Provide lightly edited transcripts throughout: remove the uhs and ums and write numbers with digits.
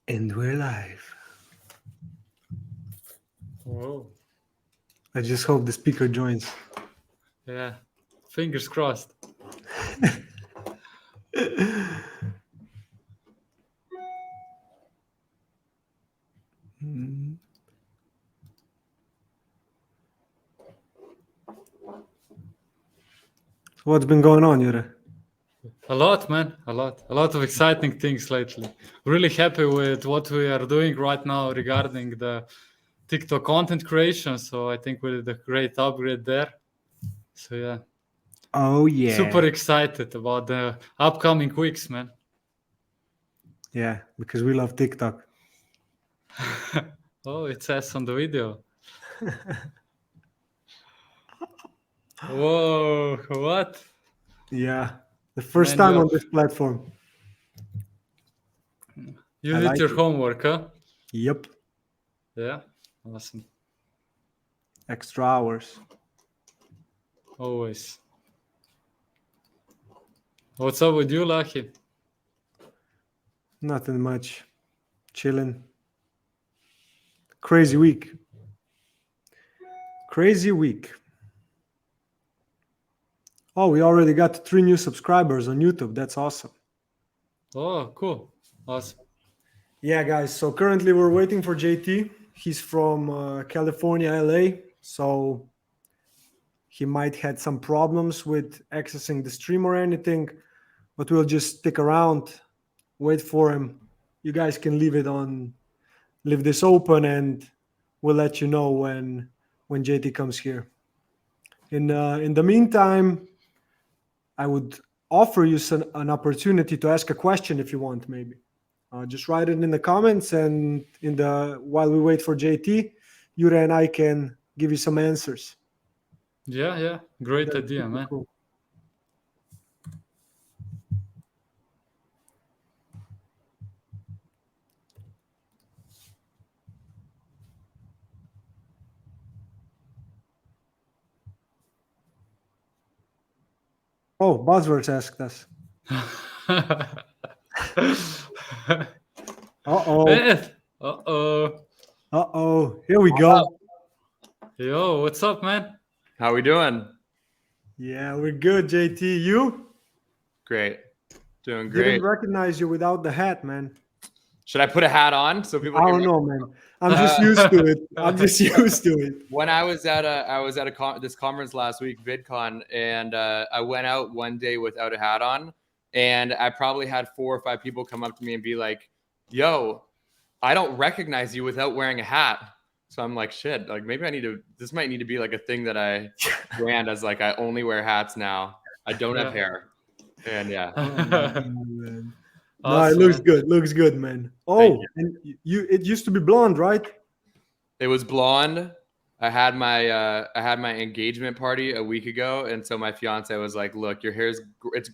And we're live. Whoa. I just hope the speaker joins. Yeah. Fingers crossed. What's been going on, Jure? A lot, man. A lot. A lot of exciting things lately. Really happy with what we are doing right now regarding the TikTok content creation. So I think we did a great upgrade there. So yeah. Oh, yeah. Super excited about the upcoming weeks, man. Yeah, because we love TikTok. Oh, it says on the video. Whoa, what? Yeah, the first Man, time on this platform. You I did like your it. homework, huh? Yep, Yeah. Awesome. extra hours. Always. What's up with you, Lucky? Nothing much. Chilling. Crazy week. Crazy week. Oh, we already got 3 new subscribers on YouTube. That's awesome. Oh, cool. Awesome. Yeah, guys. So currently we're waiting for JT. He's from California, LA. So he might had some problems with accessing the stream or anything, but we'll just stick around, wait for him. You guys can leave this open, and we'll let you know when JT comes here. In the meantime, I would offer you an opportunity to ask a question if you want, maybe. Just write it in the comments, and while we wait for JT, Yura and I can give you some answers. Yeah. Great That'd be idea, super man. cool. Oh, Buzzwords asked us. Uh-oh. Uh-oh. Uh-oh. Here we go. Yo, what's up, man? How we doing? Yeah, we're good, JT. You? Great. Doing great. Didn't recognize you without the hat, man. Should I put a hat on so people I can don't know, man. I'm just used to it. I'm just used to it. When I was at this conference last week, VidCon, and I went out one day without a hat on, and I probably had 4 or 5 people come up to me and be like, "Yo, I don't recognize you without wearing a hat." So I'm like, "Shit, like maybe this might need to be like a thing that I brand as like I only wear hats now. I don't have hair." And yeah. Man. No, it Awesome, looks man. good. Looks good, man. Oh, and it used to be blonde, right? It was blonde. I had my engagement party a week ago, and so my fiance was like, "Look, your hair's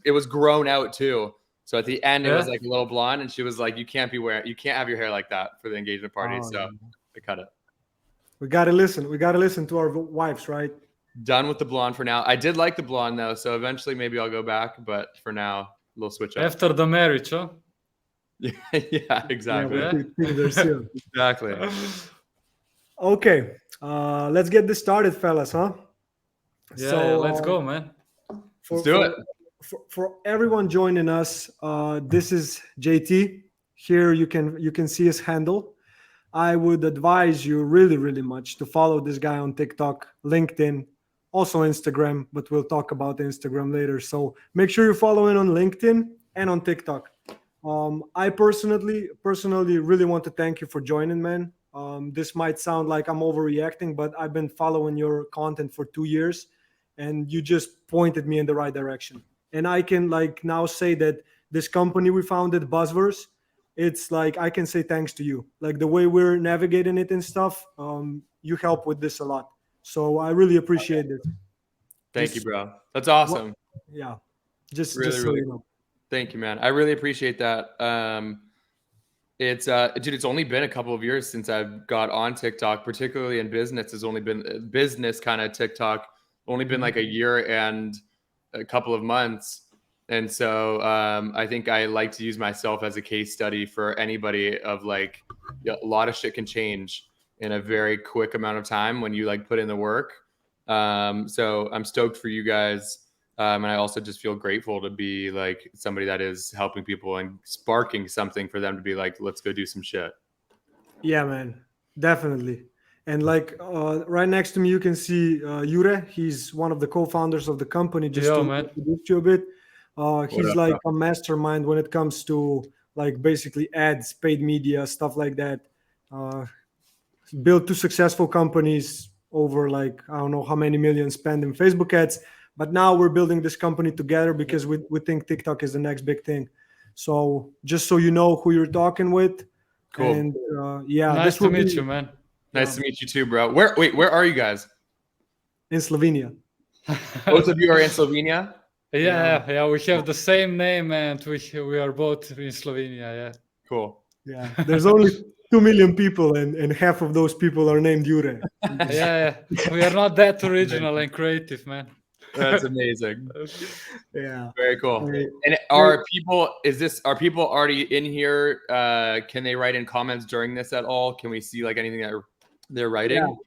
it was grown out too." So at the end, it was like a little blonde, and she was like, you can't have your hair like that for the engagement party." Oh, so yeah. I cut it. We gotta listen. We gotta listen to our wives, right? Done with the blonde for now. I did like the blonde though, so eventually maybe I'll go back, but for now, a little switch up. After the marriage, huh? Yeah, exactly. Yeah, things are serious. Exactly. Okay, let's get this started, fellas, huh? Yeah, let's go, man. Let's do it. For everyone joining us, this is JT. Here you can see his handle. I would advise you really much to follow this guy on TikTok, LinkedIn, also Instagram, but we'll talk about Instagram later. So make sure you follow him on LinkedIn and on TikTok. I personally really want to thank you for joining, man. This might sound like I'm overreacting, but I've been following your content for 2 years, and you just pointed me in the right direction. And I can like now say that this company we founded, Buzzverse, it's like I can say thanks to you. Like the way we're navigating it and stuff, you help with this a lot. So I really appreciate it. Thank you, bro. That's awesome. Yeah, just Really, so really you know. Thank you, man. I really appreciate that. It's dude, it's only been a couple of years since I've got on TikTok, particularly in business. Has only been business kind of TikTok. Only been like a year and a couple of months. And so I think I like to use myself as a case study for anybody of like a lot of shit can change in a very quick amount of time when you like put in the work. So I'm stoked for you guys. And I also just feel grateful to be like somebody that is helping people and sparking something for them to be like, let's go do some shit. Yeah, man, definitely. And like right next to me, you can see Jure. He's one of the co-founders of the company. Just Yo, to man. introduce you a bit, he's up, like bro? a mastermind when it comes to like basically ads, paid media, stuff like that. Uh, Built two successful companies over like I don't know how many millions spent in Facebook ads. But now we're building this company together because we think TikTok is the next big thing. So just so you know who you're talking with, Cool. and yeah, Nice this to will meet be you, man. Nice to meet you too, bro. Where are you guys? in Slovenia. Both of you are in Slovenia? Yeah. We have the same name, and we are both in Slovenia. Yeah. Cool. Yeah, there's only 2 million people, and half of those people are named Jure. Yeah. We are not that original and creative, man. That's amazing. Yeah. Very cool. Hey, And are people already in here? Can they write in comments during this at all? Can we see like anything that they're writing?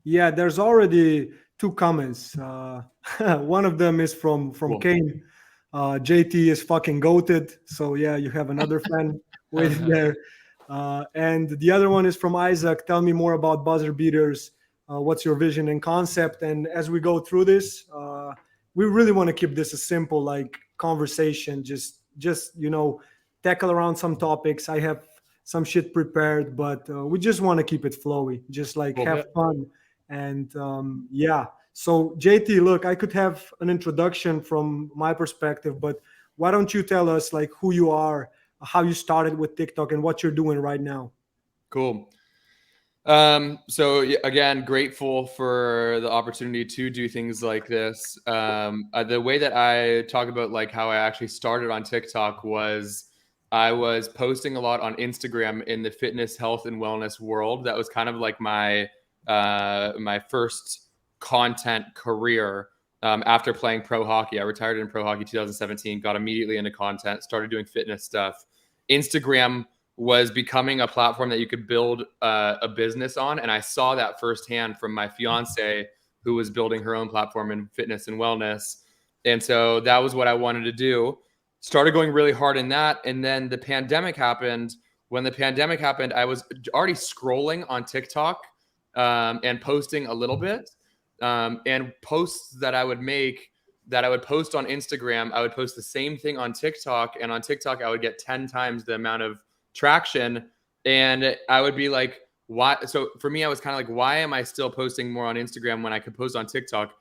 yeah, there's already 2 comments. One of them is from Cool. Kane. JT is fucking goated. So yeah, you have another fan waiting there. And the other one is from Isaac. Tell me more about Buzzer Beaters. What's your vision and concept? And as we go through this, we really want to keep this a simple like conversation. Just tackle around some topics. I have some shit prepared, but we just want to keep it flowy. Just like Cool. have fun. And yeah. So JT, look, I could have an introduction from my perspective, but why don't you tell us like who you are, how you started with TikTok, and what you're doing right now? Cool. So again, grateful for the opportunity to do things like this. The way that I talk about like how I actually started on TikTok was I was posting a lot on Instagram in the fitness, health, and wellness world. That was kind of like my first content career. After playing pro hockey, I retired in pro hockey 2017. Got immediately into content, started doing fitness stuff. Instagram was becoming a platform that you could build a business on. And I saw that firsthand from my fiance, who was building her own platform in fitness and wellness. And so that was what I wanted to do. Started going really hard in that. And then the pandemic happened. When the pandemic happened, I was already scrolling on TikTok and posting a little bit. And posts that I would make that I would post on Instagram, I would post the same thing on TikTok. And on TikTok, I would get 10 times the amount of traction. And I would be like, why? So for me, I was kind of like, why am I still posting more on Instagram when I could post on TikTok?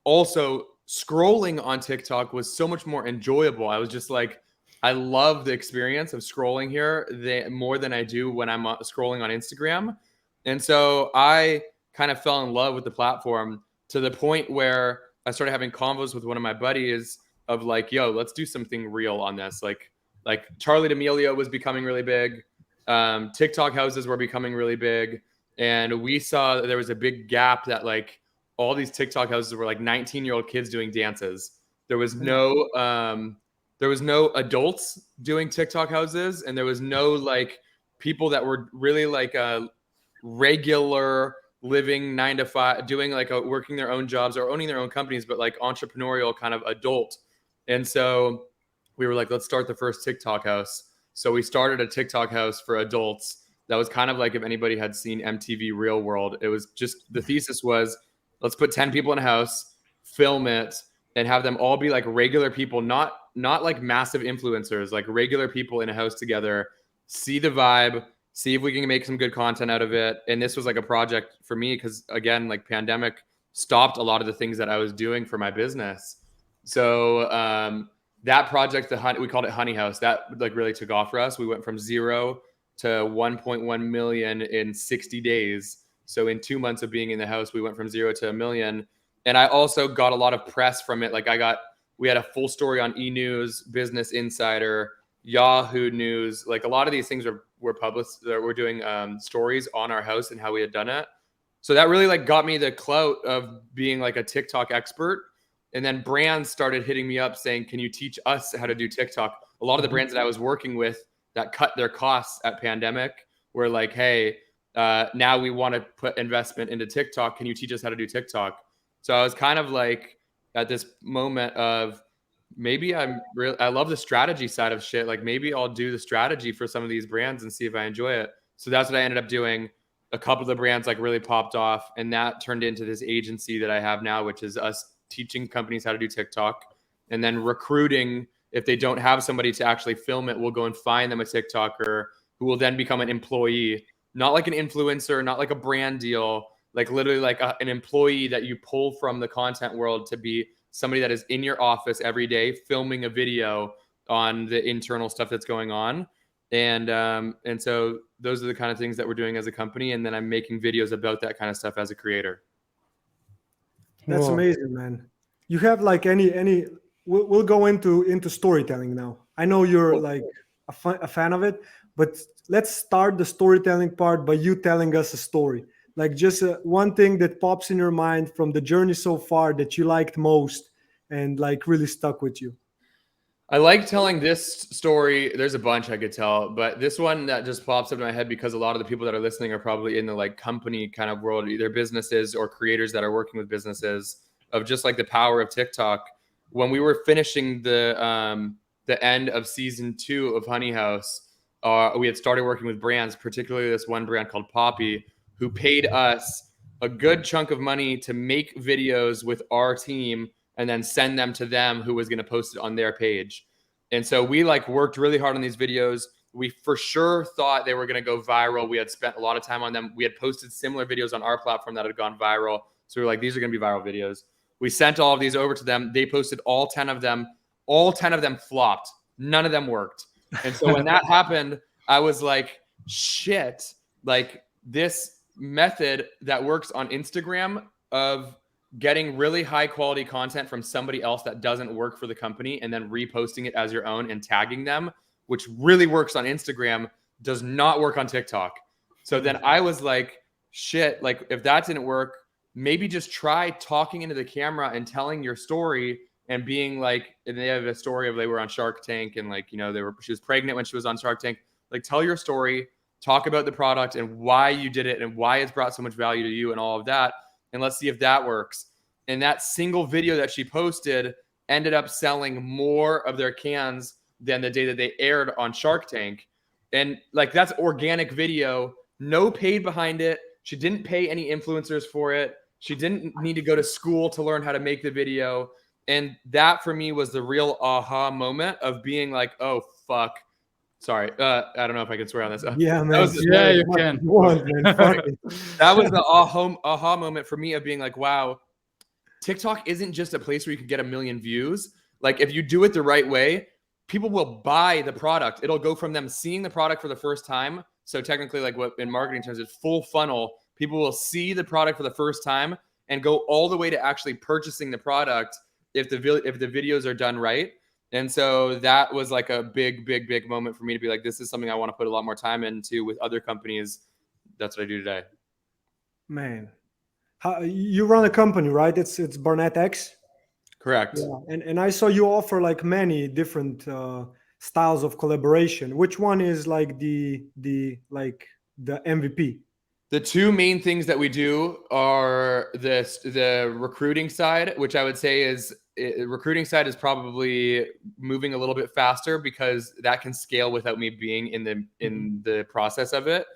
Also, scrolling on TikTok was so much more enjoyable. I was just like, I love the experience of scrolling here more than I do when I'm scrolling on Instagram. And so I kind of fell in love with the platform to the point where I started having convos with one of my buddies of like, yo, let's do something real on this. Like Charlie D'Amelio was becoming really big. TikTok houses were becoming really big. And we saw that there was a big gap that like all these TikTok houses were like 19-year-old kids doing dances. There was no adults doing TikTok houses, and there was no like people that were really like regular living 9 to 5, doing like working their own jobs or owning their own companies, but like entrepreneurial kind of adult. And so we were like, let's start the first TikTok house. So we started a TikTok house for adults. That was kind of like if anybody had seen MTV Real World. It was just, the thesis was, let's put 10 people in a house, film it, and have them all be like regular people, not like massive influencers, like regular people in a house together, see the vibe, see if we can make some good content out of it. And this was like a project for me because, again, like pandemic stopped a lot of the things that I was doing for my business. So that project, we called it Honey House, that like really took off for us. We went from 0 to 1.1 million in 60 days. So in 2 months of being in the house, we went from 0 to 1 million. And I also got a lot of press from it. Like we had a full story on E! News, Business Insider, Yahoo News. Like a lot of these things were published. We're doing stories on our house and how we had done it. So that really like got me the clout of being like a TikTok expert. And then brands started hitting me up saying, can you teach us how to do TikTok? A lot of the brands that I was working with that cut their costs at pandemic were like, hey, now we want to put investment into TikTok. Can you teach us how to do TikTok? So I was kind of like at this moment of maybe I love the strategy side of shit. Like maybe I'll do the strategy for some of these brands and see if I enjoy it. So that's what I ended up doing. A couple of the brands like really popped off, and that turned into this agency that I have now, which is us teaching companies how to do TikTok and then recruiting. If they don't have somebody to actually film it, we'll go and find them a TikToker who will then become an employee, not like an influencer, not like a brand deal, like literally like an employee that you pull from the content world to be somebody that is in your office every day filming a video on the internal stuff that's going on. And so those are the kind of things that we're doing as a company. And then I'm making videos about that kind of stuff as a creator. That's amazing, man. You have like any we'll go into storytelling now. I know you're like a fan of it, but let's start the storytelling part by you telling us a story. Like just one thing that pops in your mind from the journey so far that you liked most and like really stuck with you. I like telling this story. There's a bunch I could tell, but this one that just pops up in my head because a lot of the people that are listening are probably in the like company kind of world, either businesses or creators that are working with businesses, of just like the power of TikTok. When we were finishing the end of season 2 of Honey House, we had started working with brands, particularly this one brand called Poppy, who paid us a good chunk of money to make videos with our team and then send them to them, who was going to post it on their page. And so we like worked really hard on these videos. We for sure thought they were going to go viral. We had spent a lot of time on them. We had posted similar videos on our platform that had gone viral. So we were like, these are going to be viral videos. We sent all of these over to them. They posted all 10 of them. All 10 of them flopped. None of them worked. And so when that happened, I was like, shit, like this method that works on Instagram of getting really high quality content from somebody else that doesn't work for the company and then reposting it as your own and tagging them, which really works on Instagram, does not work on TikTok. So then I was like, shit, like if that didn't work, maybe just try talking into the camera and telling your story and being like, and they have a story of they were on Shark Tank and like, you know, she was pregnant when she was on Shark Tank. Like tell your story, talk about the product and why you did it and why it's brought so much value to you and all of that. And let's see if that works. And that single video that she posted ended up selling more of their cans than the day that they aired on Shark Tank. And like, that's organic video, no paid behind it. She didn't pay any influencers for it. She didn't need to go to school to learn how to make the video. And that for me was the real aha moment of being like, oh, fuck. Sorry. I don't know if I can swear on this. Yeah, man. Yeah, you can. That was the aha moment for me of being like, wow, TikTok isn't just a place where you can get 1 million views. Like if you do it the right way, people will buy the product. It'll go from them seeing the product for the first time. So technically, like what in marketing terms is full funnel. People will see the product for the first time and go all the way to actually purchasing the product if the videos are done right. And so that was like a big moment for me to be like, this is something I want to put a lot more time into with other companies. That's what I do today. Man, you run a company, right? It's Barnett X. Correct. Yeah. And I saw you offer like many different styles of collaboration. Which one is like the MVP? The two main things that we do are the recruiting side, which I would say is recruiting side is probably moving a little bit faster because that can scale without me being in the process of it.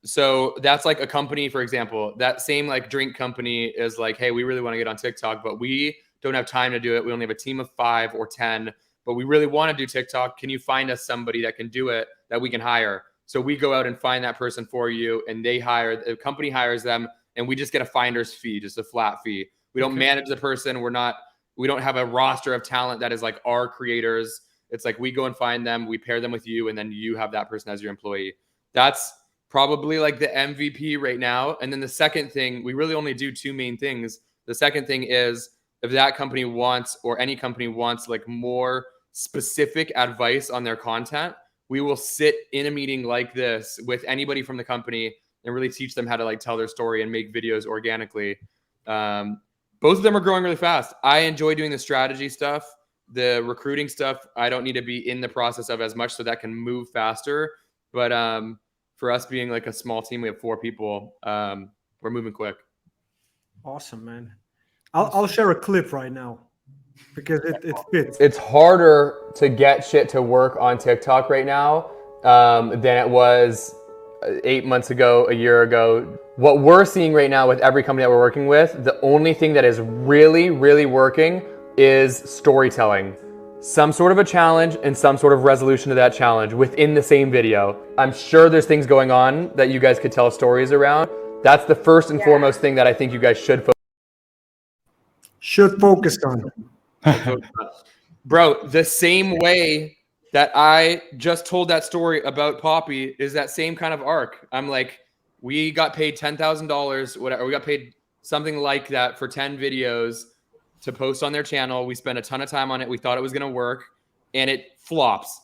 So that's like a company, for example, that same like drink company is like, hey, we really want to get on TikTok, but we don't have time to do it. We only have a team of 5 or 10, but we really want to do TikTok. Can you find us somebody that can do it that we can hire? So we go out and find that person for you, and the company hires them, and we just get a finder's fee, just a flat fee. We don't manage the person. We don't have a roster of talent that is like our creators. It's like we go and find them, we pair them with you, and then you have that person as your employee. That's probably like the MVP right now. And then the second thing, we really only do 2 main things. The second thing is if that company wants, or any company wants, like more specific advice on their content, we will sit in a meeting like this with anybody from the company and really teach them how to like tell their story and make videos organically. both of them are growing really fast. I enjoy doing the strategy stuff, the recruiting stuff. I don't need to be in the process of as much, so that can move faster. But for us being like a small team, we have 4 people. We're moving quick. Awesome, man. I'll share a clip right now because it fits. It's harder to get shit to work on TikTok right now than it was 8 months ago, a year ago. What we're seeing right now with every company that we're working with, the only thing that is really, really working is storytelling. Some sort of a challenge and some sort of resolution to that challenge within the same video. I'm sure there's things going on that you guys could tell stories around. That's the first and foremost thing that I think you guys should focus on. Bro, the same way that I just told that story about Poppy is that same kind of arc. I'm like, we got paid $10,000, whatever. We got paid something like that for 10 videos to post on their channel. We spent a ton of time on it. We thought it was going to work, and it flops.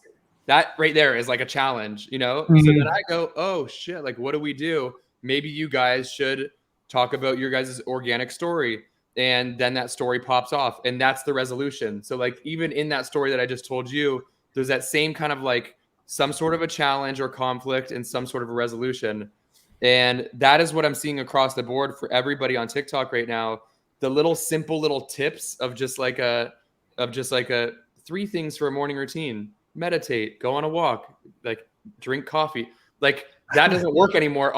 That right there is like a challenge, you know? So then I go, oh shit, like what do we do? Maybe you guys should talk about your guys' organic story. And then that story pops off, and that's the resolution. So like even in that story that I just told you, there's that same kind of like some sort of a challenge or conflict and some sort of a resolution. And that is what I'm seeing across the board for everybody on TikTok right now. The little simple little tips of just like a 3 things for a morning routine: meditate, go on a walk, like drink coffee. Like that doesn't work anymore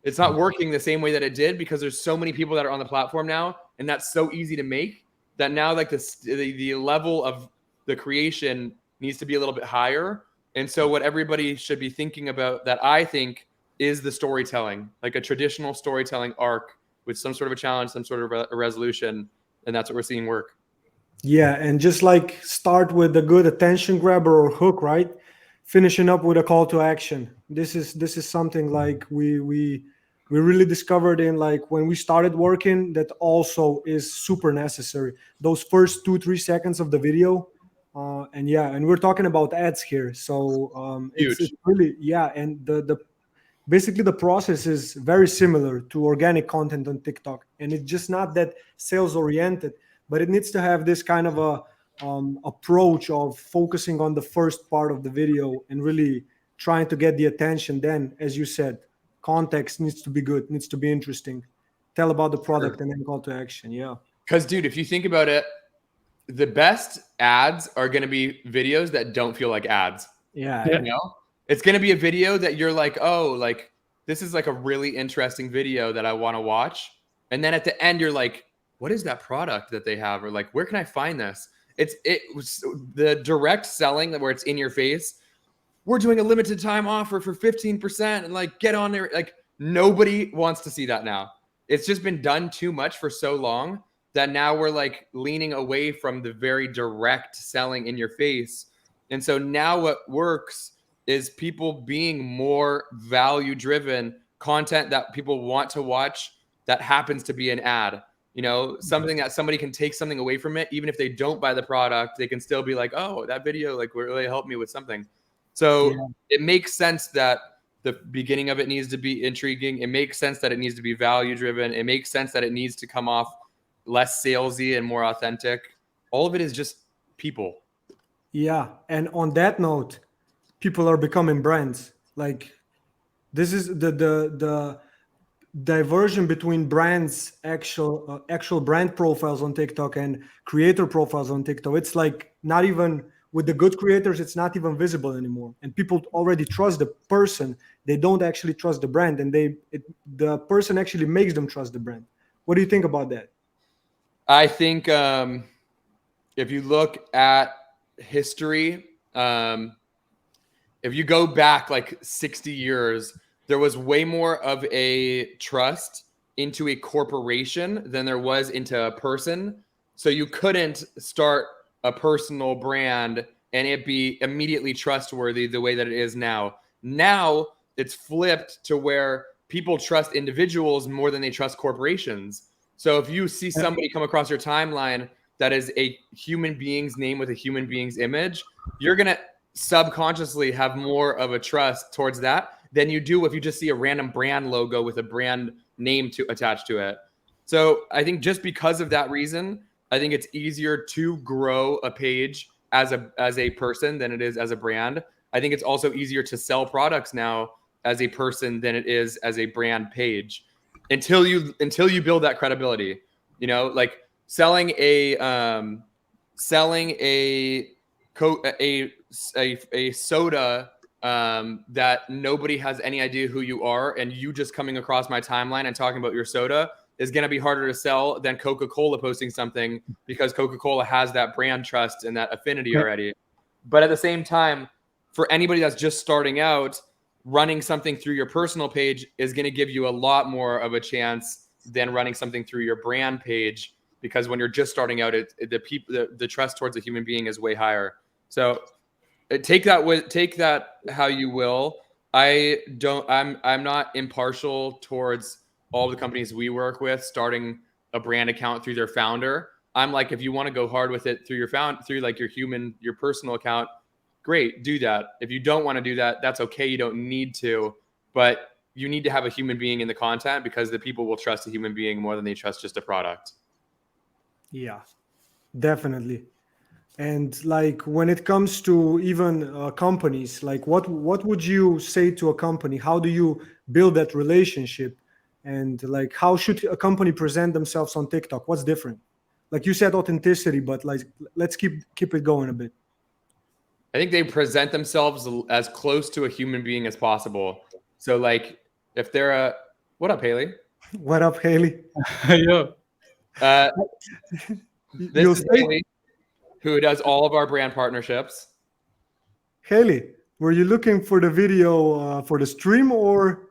it's not working the same way that it did because there's so many people that are on the platform now, and that's so easy to make that now like the level of the creation needs to be a little bit higher. And so what everybody should be thinking about, that I think, is the storytelling, like a traditional storytelling arc with some sort of a challenge, some sort of a resolution, and that's what we're seeing work. Yeah, and just like start with a good attention grabber or hook, right? Finishing up with a call to action. This is something like we really discovered in like when we started working that also is super necessary. Those first 2-3 seconds of the video, and we're talking about ads here, so it's really and the basically the process is very similar to organic content on TikTok, and it's just not that sales oriented, but it needs to have this kind of a approach of focusing on the first part of the video and really trying to get the attention. Then, as you said, context needs to be good, needs to be interesting, tell about the product, and then call to action. Yeah, because dude, if you think about it, the best ads are going to be videos that don't feel like ads. Yeah. You know, it's going to be a video that you're like, oh, like this is like a really interesting video that I want to watch. And then at the end, you're like, what is that product that they have? Or like, where can I find this? It was the direct selling where it's in your face. We're doing a limited time offer for 15% and like get on there. Like nobody wants to see that now. It's just been done too much for so long that now we're like leaning away from the very direct selling in your face. And so now what works is people being more value driven content that people want to watch that happens to be an ad. You know, something that somebody can take something away from it. Even if they don't buy the product, they can still be like, oh, that video like really helped me with something. So it makes sense that the beginning of it needs to be intriguing. It makes sense that it needs to be value driven. It makes sense that it needs to come off less salesy and more authentic. All of it is just people. Yeah. And on that note, people are becoming brands. Like this is the diversion between brands, actual brand profiles on TikTok and creator profiles on TikTok. It's like not even with the good creators, it's not even visible anymore. And people already trust the person. They don't actually trust the brand, and the person actually makes them trust the brand. What do you think about that? I think if you look at history, if you go back like 60 years, there was way more of a trust into a corporation than there was into a person. So you couldn't start a personal brand and it be immediately trustworthy the way that it is now. Now it's flipped to where people trust individuals more than they trust corporations. So if you see somebody come across your timeline that is a human being's name with a human being's image, you're going to subconsciously have more of a trust towards that than you do if you just see a random brand logo with a brand name attached to it. So I think just because of that reason, I think it's easier to grow a page as a person than it is as a brand. I think it's also easier to sell products now as a person than it is as a brand page until you build that credibility. You know, like selling a soda that nobody has any idea who you are, and you just coming across my timeline and talking about your soda is going to be harder to sell than Coca-Cola posting something, because Coca-Cola has that brand trust and that affinity already. But at the same time, for anybody that's just starting out, running something through your personal page is going to give you a lot more of a chance than running something through your brand page, because when you're just starting out, the trust towards a human being is way higher. So take that how you will. I'm not impartial towards all the companies we work with starting a brand account through their founder. I'm like, if you want to go hard with it through your personal account, great, do that. If you don't want to do that, that's okay. You don't need to, but you need to have a human being in the content, because the people will trust a human being more than they trust just a product. Yeah, definitely. And like when it comes to even companies, like what would you say to a company? How do you build that relationship? And like how should a company present themselves on TikTok? What's different? Like you said, authenticity, but like let's keep it going a bit. I think they present themselves as close to a human being as possible. So like if they're what up, Haley? What up, Haley? Yo. This is Haley, who does all of our brand partnerships. Haley, were you looking for the video for the stream or?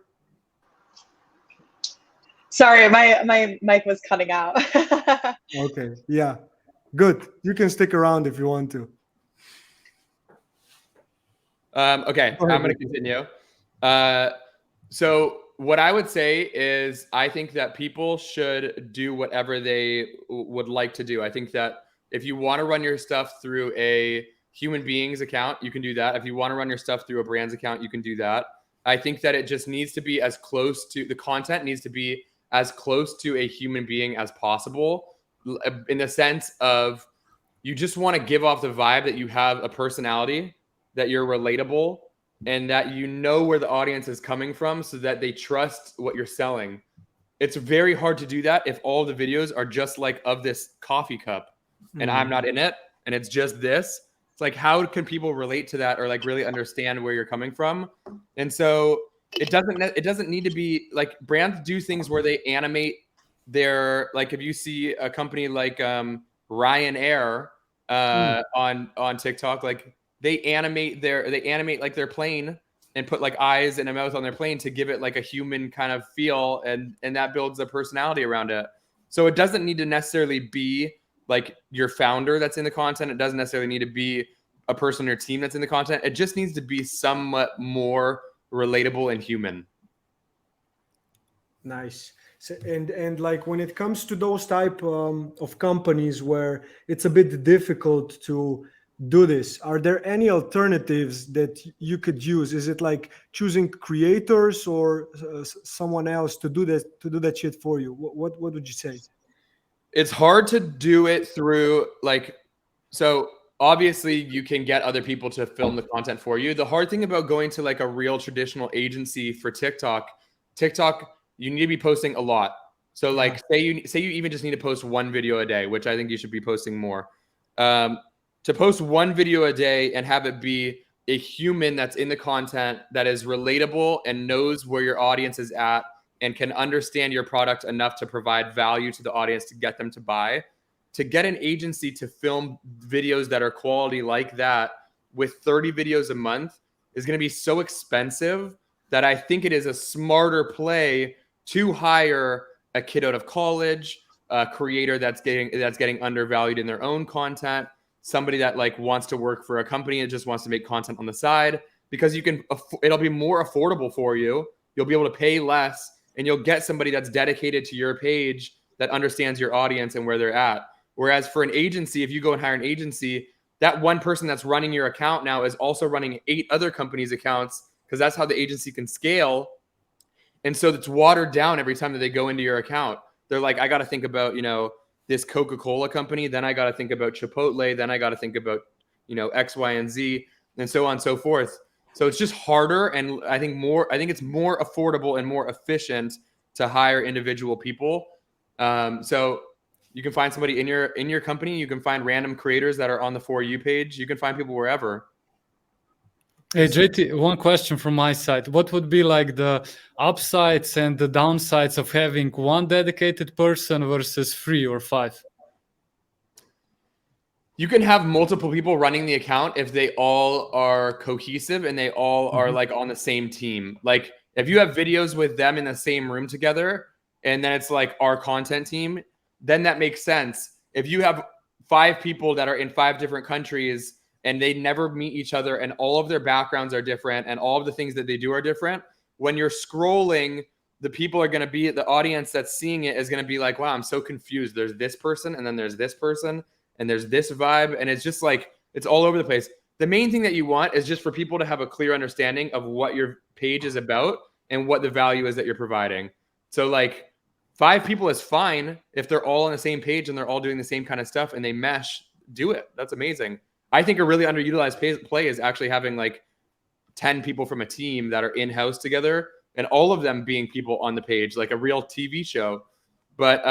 Sorry, my mic was cutting out. Okay, yeah, good. You can stick around if you want to. Okay, I'm going to continue. So what I would say is I think that people should do whatever they would like to do. I think that if you want to run your stuff through a human being's account, you can do that. If you want to run your stuff through a brand's account, you can do that. I think that it just needs to be the content needs to be as close to a human being as possible, in the sense of you just want to give off the vibe that you have a personality, that you're relatable, and that you know where the audience is coming from, so that they trust what you're selling. It's very hard to do that if all the videos are just like of this coffee cup and I'm not in it and it's just this. It's like, how can people relate to that or like really understand where you're coming from? And so it doesn't need to be like, brands do things where they animate their, like if you see a company like Ryanair on TikTok, like they animate like their plane and put like eyes and a mouth on their plane to give it like a human kind of feel, and that builds a personality around it. So it doesn't need to necessarily be like your founder that's in the content. It doesn't necessarily need to be a person on your team that's in the content. It just needs to be somewhat more relatable and human. Nice. So, and like when it comes to those type of companies where it's a bit difficult to do this, are there any alternatives that you could use? Is it like choosing creators or someone else to do that shit for you? What would you say? It's hard to do it through like, so obviously you can get other people to film the content for you. The hard thing about going to like a real traditional agency for TikTok, you need to be posting a lot. So like say you even just need to post one video a day, which I think you should be posting more. To post one video a day and have it be a human that's in the content that is relatable and knows where your audience is at and can understand your product enough to provide value to the audience to get them to buy. To get an agency to film videos that are quality like that with 30 videos a month is going to be so expensive that I think it is a smarter play to hire a kid out of college, a creator that's getting undervalued in their own content, somebody that like wants to work for a company and just wants to make content on the side, because it'll be more affordable for you. You'll be able to pay less and you'll get somebody that's dedicated to your page that understands your audience and where they're at. Whereas for an agency, if you go and hire an agency, that one person that's running your account now is also running 8 other companies' accounts, because that's how the agency can scale. And so it's watered down every time that they go into your account. They're like, I got to think about, this Coca-Cola company. Then I got to think about Chipotle. Then I got to think about, X, Y, and Z, and so on and so forth. So it's just harder. And I think it's more affordable and more efficient to hire individual people. So you can find somebody in your company. You can find random creators that are on the For You page. You can find people wherever. Hey, JT, one question from my side. What would be like the upsides and the downsides of having one dedicated person versus 3 or 5? You can have multiple people running the account if they all are cohesive and they all are like on the same team. Like if you have videos with them in the same room together and then it's like our content team, then that makes sense. If you have 5 people that are in 5 different countries and they never meet each other and all of their backgrounds are different and all of the things that they do are different, when you're scrolling, the people are going to be, the audience that's seeing it is going to be like, wow, I'm so confused. There's this person and then there's this person and there's this vibe. And it's just like, it's all over the place. The main thing that you want is just for people to have a clear understanding of what your page is about and what the value is that you're providing. So like 5 people is fine if they're all on the same page and they're all doing the same kind of stuff and they mesh, do it. That's amazing. I think a really underutilized play is actually having like 10 people from a team that are in-house together and all of them being people on the page, like a real TV show. But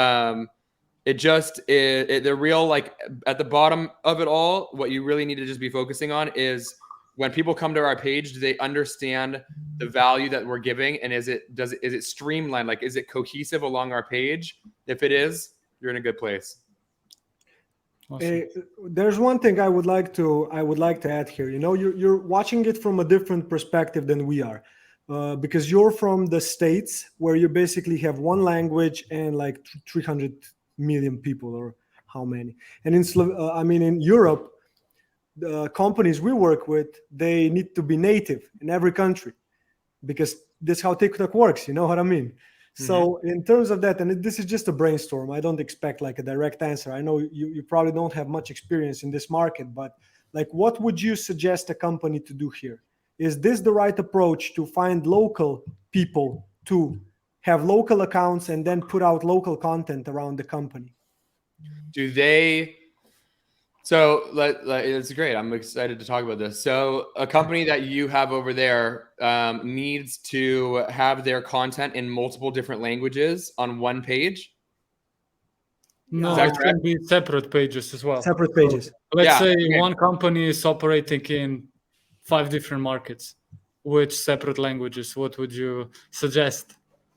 the real, like at the bottom of it all, what you really need to just be focusing on is when people come to our page, do they understand the value that we're giving? And is it streamlined? Like, is it cohesive along our page? If it is, you're in a good place. Awesome. There's one thing I would like to add here. You're watching it from a different perspective than we are, because you're from the States where you basically have one language and like 300 million people or how many. And in Europe, the companies we work with, they need to be native in every country because that's how TikTok works. You know what I mean? So in terms of that, and this is just a brainstorm, I don't expect like a direct answer. I know you probably don't have much experience in this market, but like, what would you suggest a company to do here? Is this the right approach to find local people to have local accounts and then put out local content around the company? So it's great. I'm excited to talk about this. So a company that you have over there needs to have their content in multiple different languages on one page. No, that it can be separate pages as well. Separate pages. So let's say okay. one company is operating in 5 different markets with separate languages. What would you suggest?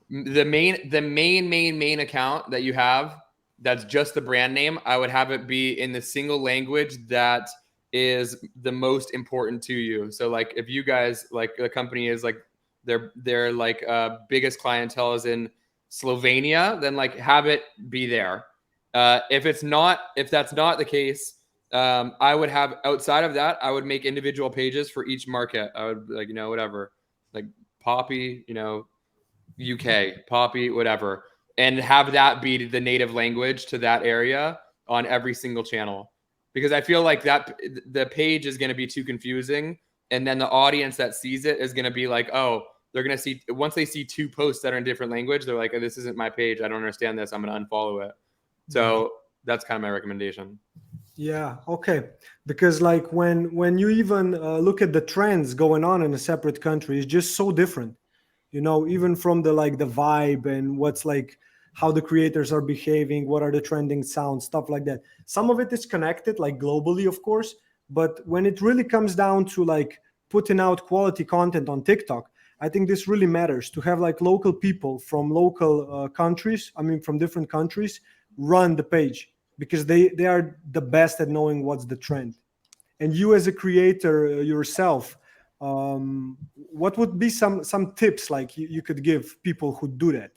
The main account that you have, that's just the brand name, I would have it be in the single language that is the most important to you. So like if you guys, like the company is like their like biggest clientele is in Slovenia, then like have it be there. If that's not the case, I would have, outside of that, I would make individual pages for each market. I would like, whatever, like Poppy, UK, Poppy, whatever, and have that be the native language to that area on every single channel. Because I feel like that the page is going to be too confusing. And then the audience that sees it is going to be like, oh, they're going to see, once they see 2 posts that are in different language, they're like, oh, this isn't my page. I don't understand this. I'm going to unfollow it. So that's kind of my recommendation. Yeah. Okay. Because like when you even look at the trends going on in a separate country, it's just so different, even from the vibe and what's like, how the creators are behaving, what are the trending sounds, stuff like that. Some of it is connected, like globally, of course. But when it really comes down to like putting out quality content on TikTok, I think this really matters to have like local people from local countries, from different countries, run the page, because they are the best at knowing what's the trend. And you as a creator yourself, what would be some tips like you could give people who do that?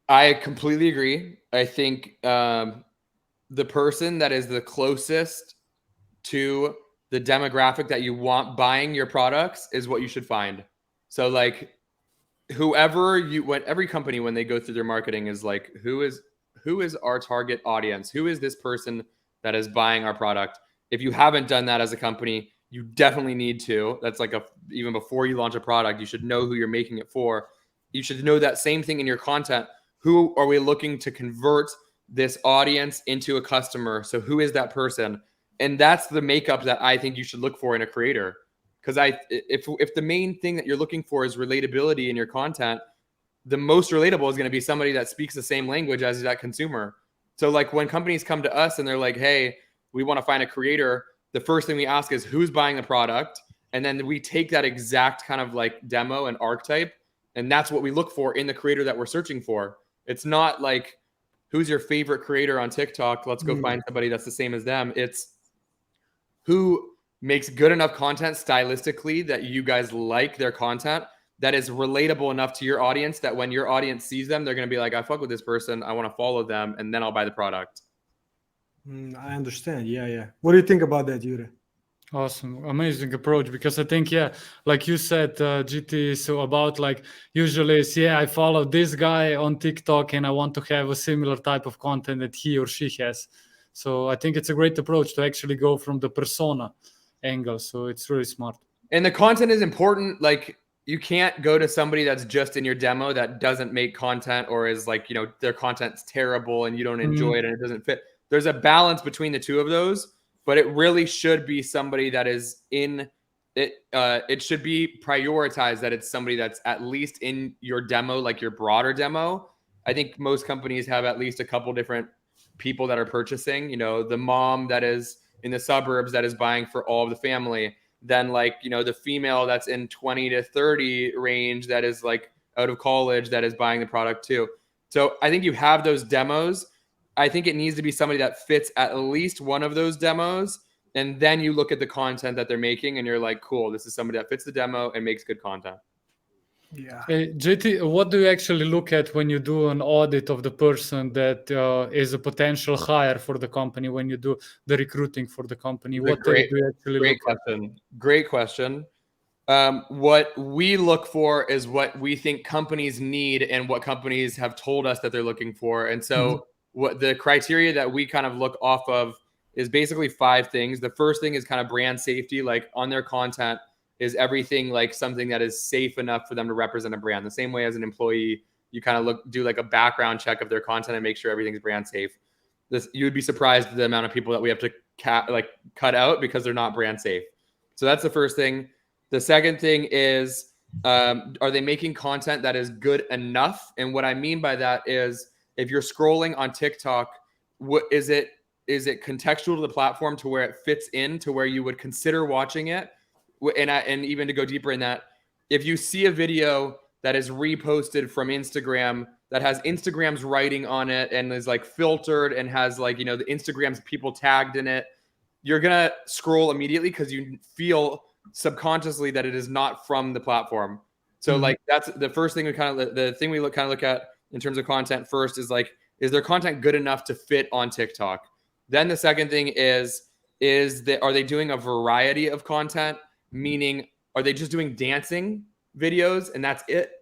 I completely agree. I think the person that is the closest to the demographic that you want buying your products is what you should find. So like every company, when they go through their marketing, is like, who is our target audience? Who is this person that is buying our product? If you haven't done that as a company, you definitely need to. That's like even before you launch a product, you should know who you're making it for. You should know that same thing in your content. who are we looking to convert this audience into a customer? So who is that person? And that's the makeup that I think you should look for in a creator. Because if the main thing that you're looking for is relatability in your content, the most relatable is going to be somebody that speaks the same language as that consumer. So like when companies come to us and they're like, hey, we want to find a creator, the first thing we ask is who's buying the product. And then we take that exact kind of like demo and archetype. And that's what we look for in the creator that we're searching for. It's not like, who's your favorite creator on TikTok? Let's go find somebody that's the same as them. It's who makes good enough content stylistically that you guys like their content, that is relatable enough to your audience that when your audience sees them, they're going to be like, I fuck with this person. I want to follow them. And then I'll buy the product. I understand. Yeah. What do you think about that, Yuri? Awesome. Amazing approach, because I think, like you said, GT, so about like usually it's, I follow this guy on TikTok and I want to have a similar type of content that he or she has. So I think it's a great approach to actually go from the persona angle. So it's really smart. And the content is important. Like you can't go to somebody that's just in your demo that doesn't make content or is like, their content's terrible and you don't enjoy it and it doesn't fit. There's a balance between the two of those. But it really should be somebody that is in it. It should be prioritized that it's somebody that's at least in your demo, like your broader demo. I think most companies have at least a couple different people that are purchasing, the mom that is in the suburbs that is buying for all of the family. Then like, the female that's in 20 to 30 range that is like out of college that is buying the product too. So I think you have those demos. I think it needs to be somebody that fits at least one of those demos. And then you look at the content that they're making and you're like, cool, this is somebody that fits the demo and makes good content. Yeah. JT, what do you actually look at when you do an audit of the person that is a potential hire for the company, when you do the recruiting for the company? What do you actually look at? Great question. What we look for is what we think companies need and what companies have told us that they're looking for. And so what the criteria that we kind of look off of is basically 5 things. The first thing is kind of brand safety, like on their content is everything like something that is safe enough for them to represent a brand. The same way as an employee, you kind of do like a background check of their content and make sure everything's brand safe. You would be surprised at the amount of people that we have to cut out because they're not brand safe. So that's the first thing. The second thing is, are they making content that is good enough? And what I mean by that is, if you're scrolling on TikTok, what is it contextual to the platform to where it fits in to where you would consider watching it? And even to go deeper in that, if you see a video that is reposted from Instagram that has Instagram's writing on it and is like filtered and has like, the Instagram's people tagged in it, you're going to scroll immediately because you feel subconsciously that it is not from the platform. So like that's the first thing the thing we look at in terms of content first is like, is their content good enough to fit on TikTok? Then the second thing is are they doing a variety of content? Meaning, are they just doing dancing videos and that's it?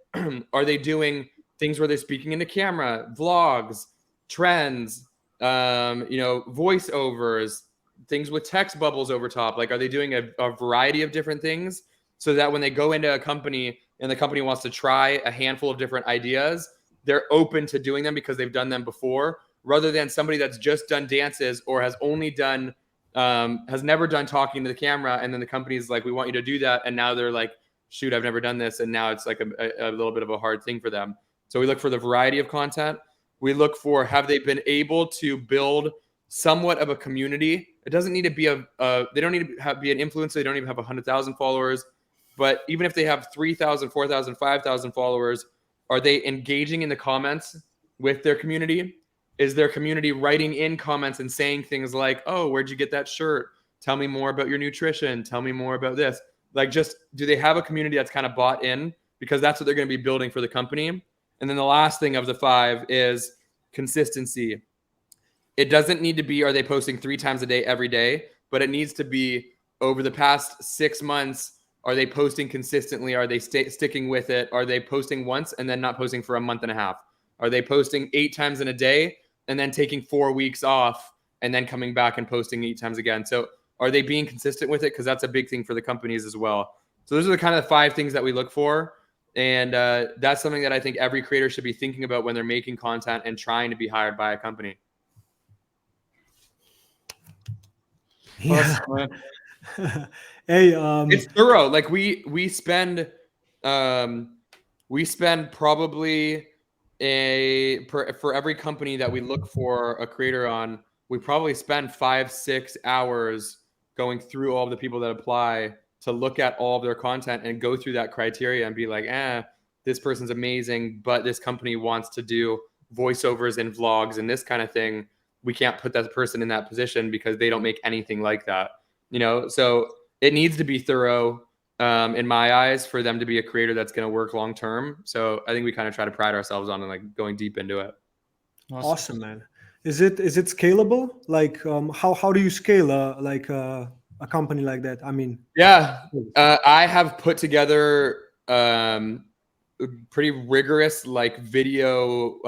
Are they doing things where they're speaking into camera, vlogs, trends, voiceovers, things with text bubbles over top? Like, are they doing a variety of different things so that when they go into a company and the company wants to try a handful of different ideas, they're open to doing them because they've done them before, rather than somebody that's just done dances or has only done, has never done talking to the camera. And then the company's like, we want you to do that. And now they're like, shoot, I've never done this. And now it's like a little bit of a hard thing for them. So we look for the variety of content. We look for, have they been able to build somewhat of a community? It doesn't need to be they don't need to be an influencer. They don't even have 100,000 followers. But even if they have 3,000, 4,000, 5,000 followers, are they engaging in the comments with their community? Is their community writing in comments and saying things like, oh, where'd you get that shirt? Tell me more about your nutrition. Tell me more about this. Like, just, do they have a community that's kind of bought in? Because that's what they're going to be building for the company. And then the last thing of the 5 is consistency. It doesn't need to be, are they posting 3 times a day every day? But it needs to be over the past 6 months. Are they posting consistently? Are they sticking with it? Are they posting once and then not posting for a month and a half? Are they posting 8 times in a day and then taking 4 weeks off and then coming back and posting 8 times again? So are they being consistent with it? Because that's a big thing for the companies as well. So those are the kind of 5 things that we look for. And that's something that I think every creator should be thinking about when they're making content and trying to be hired by a company. Yeah. Man. Hey, It's thorough. Like we spend probably for every company that we look for a creator on, we probably spend 5-6 hours going through all of the people that apply to look at all of their content and go through that criteria and be like, this person's amazing, but this company wants to do voiceovers and vlogs and this kind of thing. We can't put that person in that position because they don't make anything like that, you know? So it needs to be thorough in my eyes for them to be a creator that's going to work long term. So I think we kind of try to pride ourselves on like going deep into it. awesome, man. Is it scalable? Like, how do you scale a company like that? I mean, Yeah, I have put together pretty rigorous like video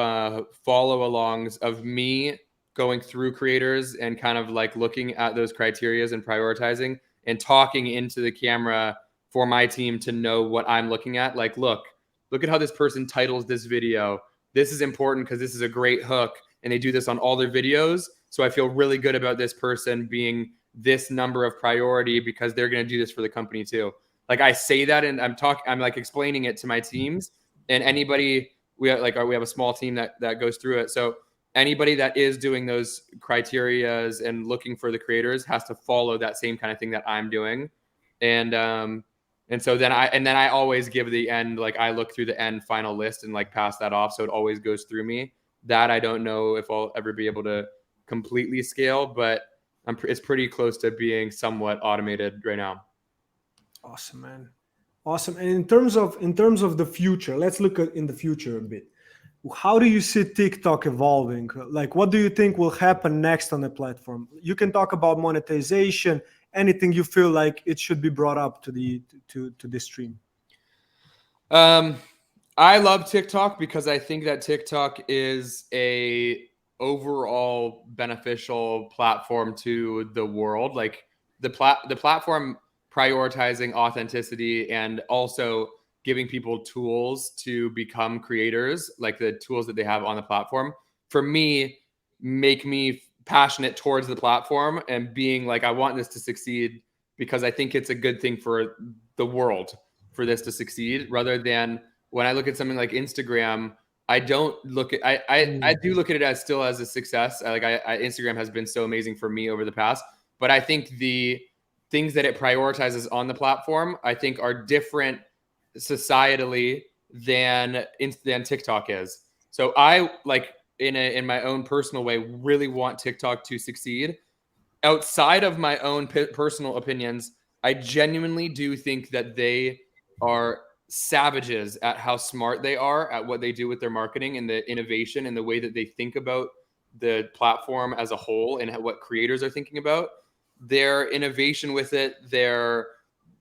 follow-alongs of me going through creators and kind of like looking at those criterias and prioritizing and talking into the camera for my team to know what I'm looking at. Like, look at how this person titles this video. This is important because this is a great hook, and they do this on all their videos. So I feel really good about this person being this number of priority because they're going to do this for the company too. Like I say that, and I'm like explaining it to my teams, and anybody we have a small team that goes through it. So anybody that is doing those criterias and looking for the creators has to follow that same kind of thing that I'm doing. And so then I always give the end, like I look through the end final list and like pass that off. So it always goes through me. That I don't know if I'll ever be able to completely scale, but it's pretty close to being somewhat automated right now. awesome, man. Awesome. And in terms of the future, let's look at in the future a bit. How do you see TikTok evolving? Like, what do you think will happen next on the platform? You can talk about monetization, anything you feel like it should be brought up to the stream. I love TikTok because I think that TikTok is a overall beneficial platform to the world. Like the platform prioritizing authenticity and also giving people tools to become creators, like the tools that they have on the platform, for me, make me passionate towards the platform and being like, I want this to succeed because I think it's a good thing for the world for this to succeed, rather than when I look at something like Instagram, I don't look at, I do look at it as still as a success. Instagram has been so amazing for me over the past, but I think the things that it prioritizes on the platform, I think are different societally than TikTok is. So I like in my own personal way, really want TikTok to succeed. Outside of my own personal opinions, I genuinely do think that they are savages at how smart they are at what they do with their marketing and the innovation and the way that they think about the platform as a whole and what creators are thinking about. Their innovation with it, their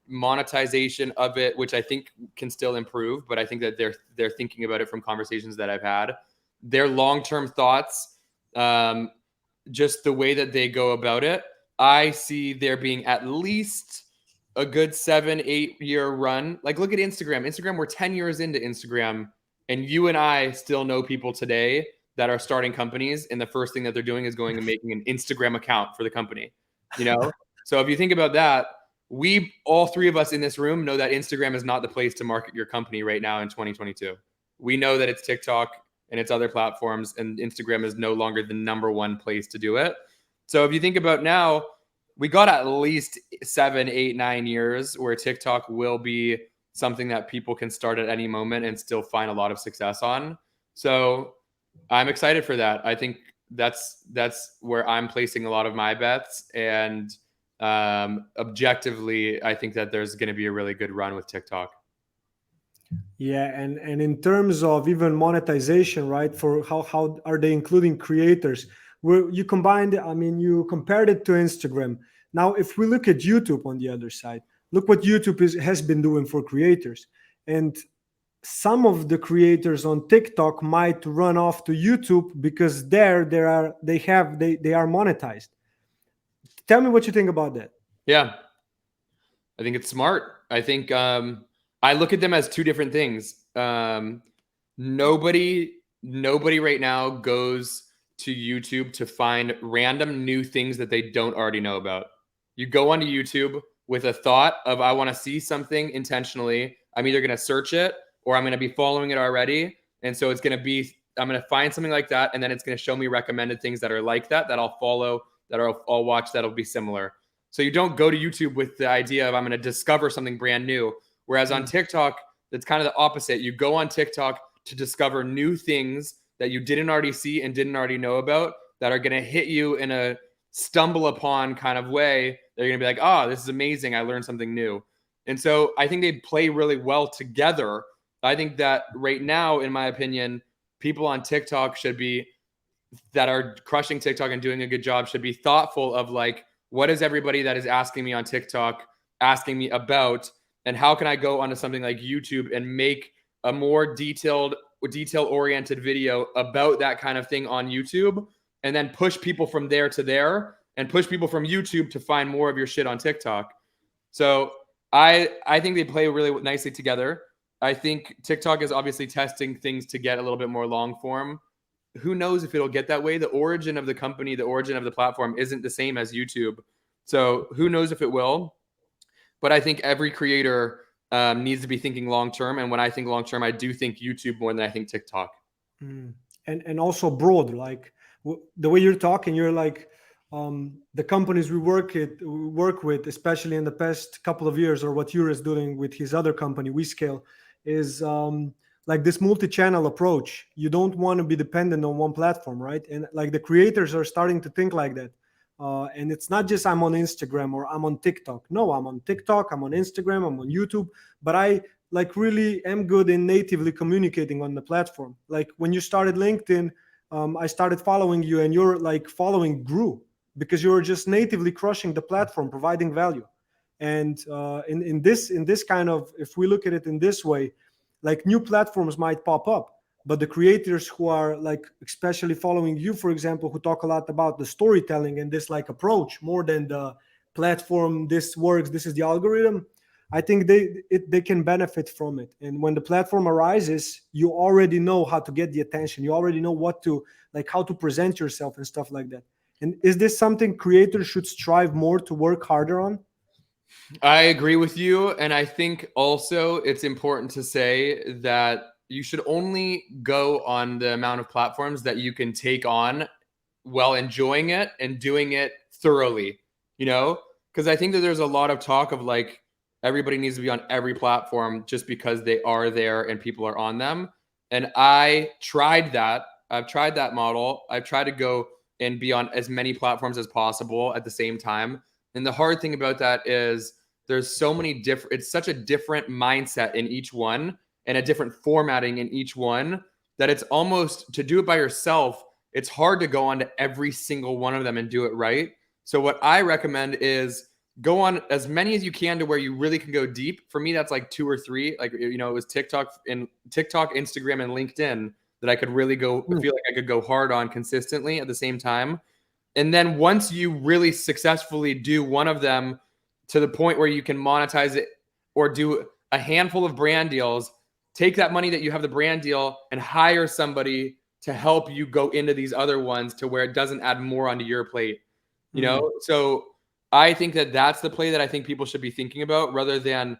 monetization of it, which I think can still improve, but I think that they're thinking about it from conversations that I've had. Their long-term thoughts, just the way that they go about it, I see there being at least a good 7-8 year run. Like look at Instagram. We're 10 years into Instagram, and you and I still know people today that are starting companies, and the first thing that they're doing is going and making an Instagram account for the company. You know, so if you think about that, we all three of us in this room know that Instagram is not the place to market your company right now in 2022. We know that it's TikTok and it's other platforms, and Instagram is no longer the number one place to do it. So if you think about now, we got at least 7, 8, 9 years where TikTok will be something that people can start at any moment and still find a lot of success on. So I'm excited for that. I think that's where I'm placing a lot of my bets. And objectively, I think that there's going to be a really good run with TikTok. Yeah, and in terms of even monetization, right? For how are they including creators? Where you combined, I mean, you compared it to Instagram. Now, if we look at YouTube on the other side, look what YouTube has been doing for creators, and some of the creators on TikTok might run off to YouTube because they are monetized. Tell me what you think about that. Yeah, I think it's smart. I think I look at them as two different things. Nobody right now goes to YouTube to find random new things that they don't already know about. You go onto YouTube with a thought of, I want to see something intentionally. I'm either going to search it or I'm going to be following it already. And so it's going to be, I'm going to find something like that. And then it's going to show me recommended things that are like that I'll follow, that I'll watch, that'll be similar. So you don't go to YouTube with the idea of, I'm going to discover something brand new. Whereas on TikTok, that's kind of the opposite. You go on TikTok to discover new things that you didn't already see and didn't already know about, that are going to hit you in a stumble upon kind of way. They're going to be like, oh, this is amazing. I learned something new. And so I think they play really well together. I think that right now, in my opinion, people on TikTok that are crushing TikTok and doing a good job should be thoughtful of like, what is everybody that is asking me on TikTok asking me about? And how can I go onto something like YouTube and make a more detail-oriented video about that kind of thing on YouTube, and then push people from there to there, and push people from YouTube to find more of your shit on TikTok. So I think they play really nicely together. I think TikTok is obviously testing things to get a little bit more long form. Who knows if it'll get that way? The origin of the company, the origin of the platform isn't the same as YouTube. So who knows if it will? But I think every creator needs to be thinking long-term. And when I think long-term, I do think YouTube more than I think TikTok. And also broad, like the way you're talking, you're like, the companies we work with, especially in the past couple of years, or what Yuri is doing with his other company, WeScale, is like this multi-channel approach. You don't want to be dependent on one platform, right? And like the creators are starting to think like that. And it's not just I'm on Instagram or I'm on TikTok. No, I'm on TikTok, I'm on Instagram, I'm on YouTube, but I like really am good in natively communicating on the platform. Like when you started LinkedIn, I started following you, and your like following grew because you were just natively crushing the platform, providing value. And in this kind of, if we look at it in this way, like new platforms might pop up, but the creators who are like especially following you, for example, who talk a lot about the storytelling and this like approach more than the platform, this works, this is the algorithm, I think they can benefit from it. And when the platform arises, you already know how to get the attention. You already know what to like, how to present yourself and stuff like that. And is this something creators should strive more to work harder on? I agree with you. And I think also it's important to say that you should only go on the amount of platforms that you can take on while enjoying it and doing it thoroughly, you know? Because I think that there's a lot of talk of like, everybody needs to be on every platform just because they are there and people are on them. And I tried that. I've tried that model. I've tried to go and be on as many platforms as possible at the same time. And the hard thing about that is there's so many different, it's such a different mindset in each one and a different formatting in each one that it's almost, to do it by yourself, it's hard to go on to every single one of them and do it right. So what I recommend is go on as many as you can to where you really can go deep. For me, that's like 2 or 3. Like, you know, it was TikTok, Instagram, and LinkedIn that I could really go, feel like I could go hard on consistently at the same time. And then once you really successfully do one of them to the point where you can monetize it or do a handful of brand deals, take that money that you have the brand deal and hire somebody to help you go into these other ones to where it doesn't add more onto your plate, you know? So I think that that's the play that I think people should be thinking about, rather than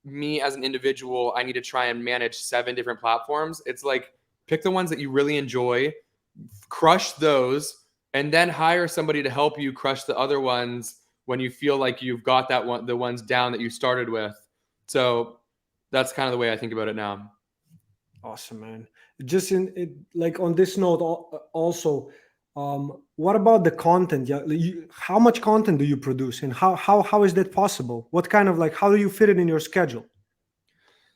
me as an individual, I need to try and manage 7 different platforms. It's like, pick the ones that you really enjoy, crush those, and then hire somebody to help you crush the other ones when you feel like you've got that one, the ones down that you started with. So that's kind of the way I think about it now. Awesome, man. Just like on this note, also, what about the content? Yeah, how much content do you produce, and how is that possible? What kind of like, how do you fit it in your schedule?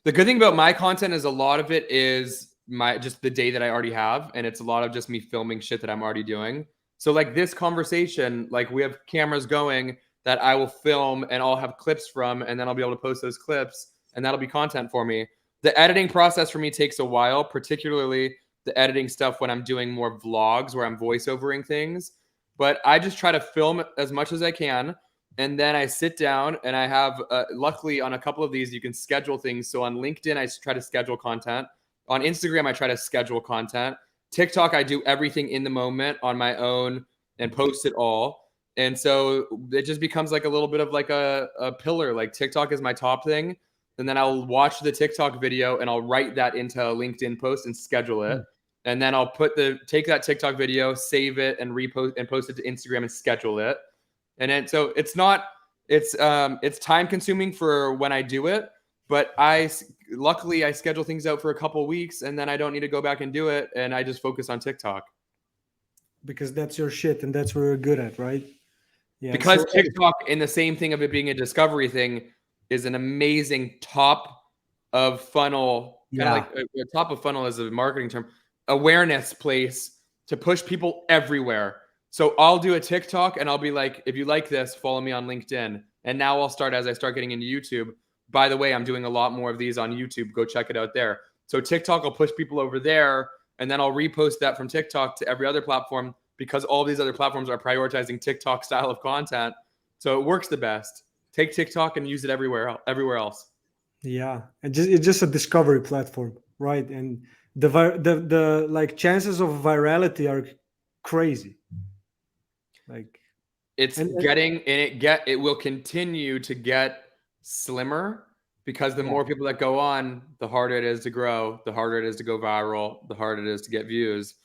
The good thing about my content is a lot of it is just the day that I already have, and it's a lot of just me filming shit that I'm already doing. So like this conversation, like we have cameras going that I will film and I'll have clips from, and then I'll be able to post those clips, and that'll be content for me. The editing process for me takes a while, particularly the editing stuff when I'm doing more vlogs where I'm voiceovering things. But I just try to film as much as I can. and then I sit down and I have, luckily on a couple of these, you can schedule things. So on LinkedIn, I try to schedule content. On Instagram, I try to schedule content. TikTok, I do everything in the moment on my own and post it all. And so it just becomes like a little bit of like a pillar. Like TikTok is my top thing. And then I'll watch the TikTok video and I'll write that into a LinkedIn post and schedule it. And then I'll take that TikTok video, save it, and repost and post it to Instagram and schedule it. And then so it's time consuming for when I do it, but luckily I schedule things out for a couple of weeks and then I don't need to go back and do it, and I just focus on TikTok. Because that's your shit and that's what you're good at, right? Yeah. Because TikTok, in the same thing of it being a discovery thing, is an amazing top of funnel, kind of like a top of funnel is a marketing term, awareness place to push people everywhere. So I'll do a TikTok and I'll be like, if you like this, follow me on LinkedIn. And now as I start getting into YouTube, by the way, I'm doing a lot more of these on YouTube. Go check it out there. So TikTok will push people over there, and then I'll repost that from TikTok to every other platform, because all these other platforms are prioritizing TikTok style of content. So it works the best. Take TikTok and use it everywhere else. Yeah, and it's just a discovery platform, right? And the like chances of virality are crazy. Like it will continue to get slimmer, because the more people that go on, the harder it is to grow, the harder it is to go viral, the harder it is to get views.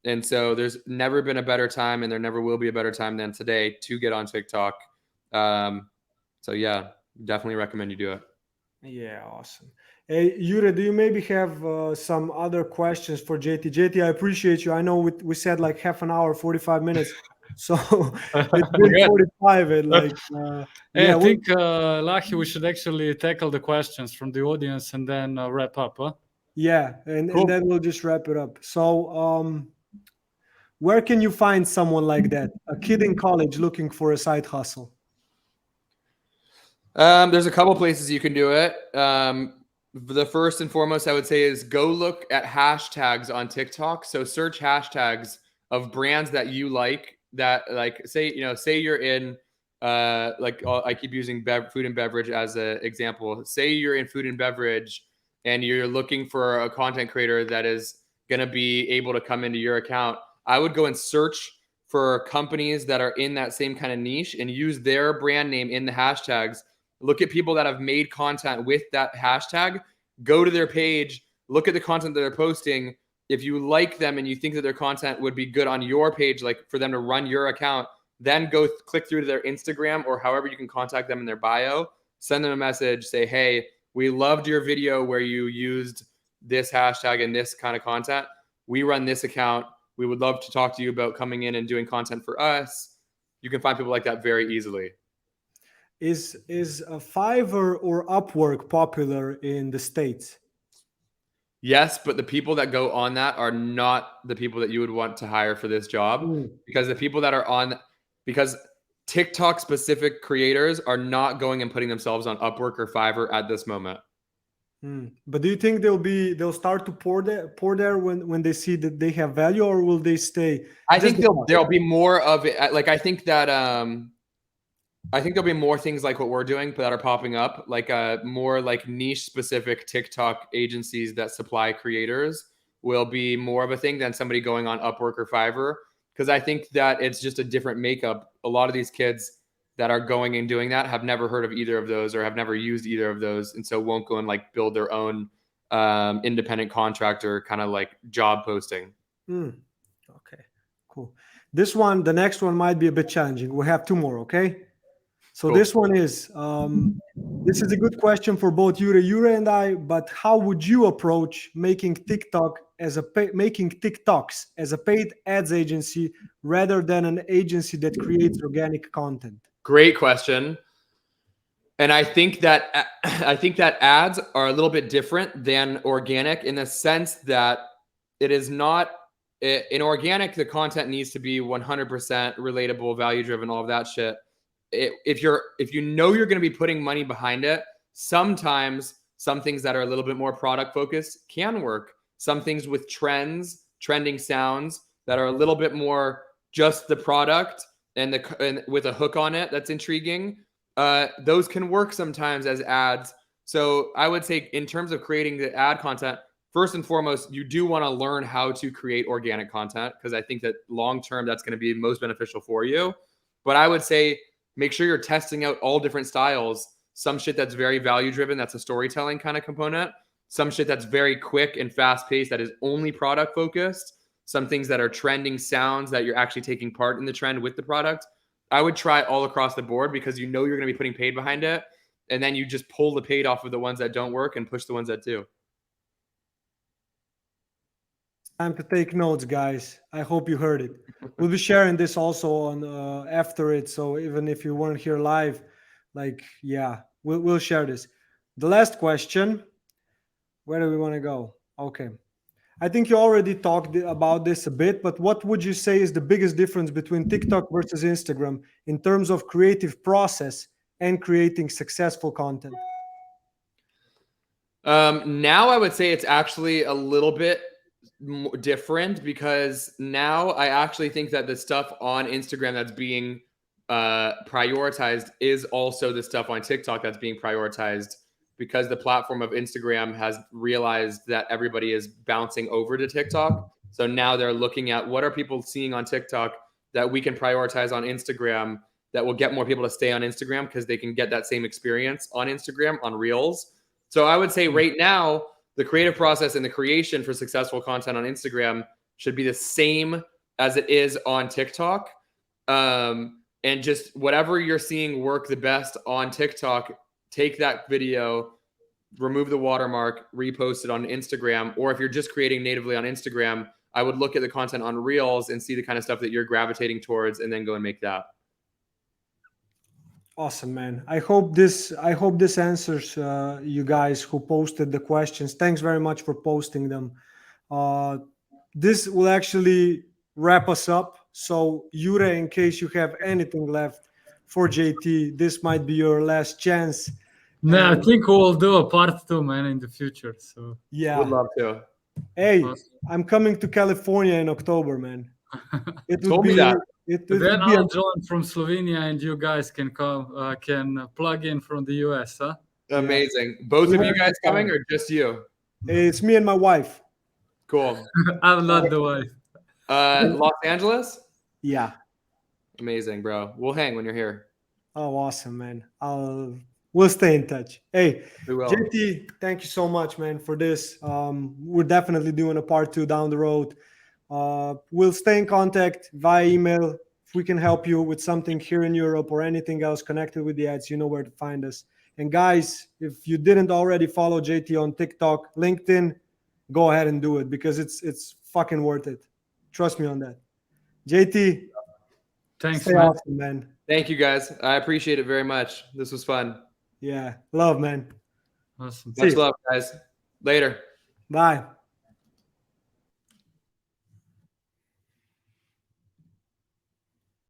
And so there's never been a better time, and there never will be a better time than today to get on TikTok. So yeah, definitely recommend you do it. Yeah, awesome. Hey, Yura, do you maybe have some other questions for JT? JT, I appreciate you. I know we said like half an hour, 45 minutes. So it's been 45 and like hey, I think Lahi, we should actually tackle the questions from the audience and then wrap up, huh? Yeah, and then we'll just wrap it up. So where can you find someone like that? A kid in college looking for a side hustle? There's a couple places you can do it. The first and foremost I would say is go look at hashtags on TikTok. So search hashtags of brands that you like, that like say you're in I keep using food and beverage as an example. Say you're in food and beverage and you're looking for a content creator that is going to be able to come into your account. I would go and search for companies that are in that same kind of niche and use their brand name in the hashtags. Look at people that have made content with that hashtag, go to their page, look at the content that they're posting. If you like them and you think that their content would be good on your page, like for them to run your account, then go click through to their Instagram or however you can contact them in their bio, send them a message, say, hey, we loved your video where you used this hashtag and this kind of content. We run this account. We would love to talk to you about coming in and doing content for us. You can find people like that very easily. Is a Fiverr or Upwork popular in the States? Yes, but the people that go on that are not the people that you would want to hire for this job, because the people that are because TikTok specific creators are not going and putting themselves on Upwork or Fiverr at this moment. But do you think they'll start to pour there when they see that they have value, or will they stay? I think there'll be more of it. Like I think there'll be more things like what we're doing that are popping up, like more like niche specific TikTok agencies that supply creators will be more of a thing than somebody going on Upwork or Fiverr. Because I think that it's just a different makeup. A lot of these kids that are going and doing that have never heard of either of those or have never used either of those. And so won't go and like build their own independent contractor kind of like job posting. Okay, cool. The next one might be a bit challenging. We have two more, okay? So cool. This one is, this is a good question for both Yura and I, but how would you approach making TikToks as a paid ads agency rather than an agency that creates organic content? Great question. And I think that ads are a little bit different than organic in the sense that it is not in organic, the content needs to be 100% relatable, value driven, all of that shit. If you know you're going to be putting money behind it, sometimes some things that are a little bit more product focused can work. Some things with trending sounds that are a little bit more just the product and with a hook on it that's intriguing, those can work sometimes as ads. So I would say in terms of creating the ad content, first and foremost, you do want to learn how to create organic content, because I think that long term that's going to be most beneficial for you. But I would say make sure you're testing out all different styles. Some shit that's very value driven, that's a storytelling kind of component. Some shit that's very quick and fast paced, that is only product focused. Some things that are trending sounds that you're actually taking part in the trend with the product. I would try all across the board, because you know you're going to be putting paid behind it. And then you just pull the paid off of the ones that don't work and push the ones that do. Time to take notes, guys. I hope you heard it. We'll be sharing this also on after it. So even if you weren't here live, like, yeah, we'll share this. The last question. Where do we want to go? Okay. I think you already talked about this a bit, but what would you say is the biggest difference between TikTok versus Instagram in terms of creative process and creating successful content? Now I would say it's actually a little bit different, because now I actually think that the stuff on Instagram that's being prioritized is also the stuff on TikTok that's being prioritized, because the platform of Instagram has realized that everybody is bouncing over to TikTok. So now they're looking at what are people seeing on TikTok that we can prioritize on Instagram, that will get more people to stay on Instagram, because they can get that same experience on Instagram on Reels. So I would say right now, the creative process and the creation for successful content on Instagram should be the same as it is on TikTok. And just whatever you're seeing work the best on TikTok, take that video, remove the watermark, repost it on Instagram. Or if you're just creating natively on Instagram, I would look at the content on Reels and see the kind of stuff that you're gravitating towards, and then go and make that. Awesome, man. I hope this answers you guys who posted the questions. Thanks very much for posting them. This will actually wrap us up. So, Jure, in case you have anything left for JT, this might be your last chance. No, I think we'll do a part 2, man, in the future. So yeah, Would love to. hey, awesome. I'm coming to California in October, man. It would Told be me that. It Then would be I'll join from Slovenia, and you guys can come, can plug in from the US, huh? Amazing. Both of you guys coming, or just you? It's me and my wife. Cool. I'm not the wife. Los Angeles? Yeah. Amazing, bro. We'll hang when you're here. Oh, awesome, man. We'll stay in touch. Hey, We will. JT, thank you so much, man, for this. We're definitely doing a part 2 down the road. We'll stay in contact via email. If we can help you with something here in Europe or anything else connected with the ads, you know where to find us. And guys, if you didn't already follow JT on TikTok, LinkedIn, go ahead and do it, because it's fucking worth it. Trust me on that. JT, Thanks, stay man. awesome, man. Thank you, guys. I appreciate it very much. This was fun. Yeah, love, man. Awesome. Much See you. love, guys. Later. Bye.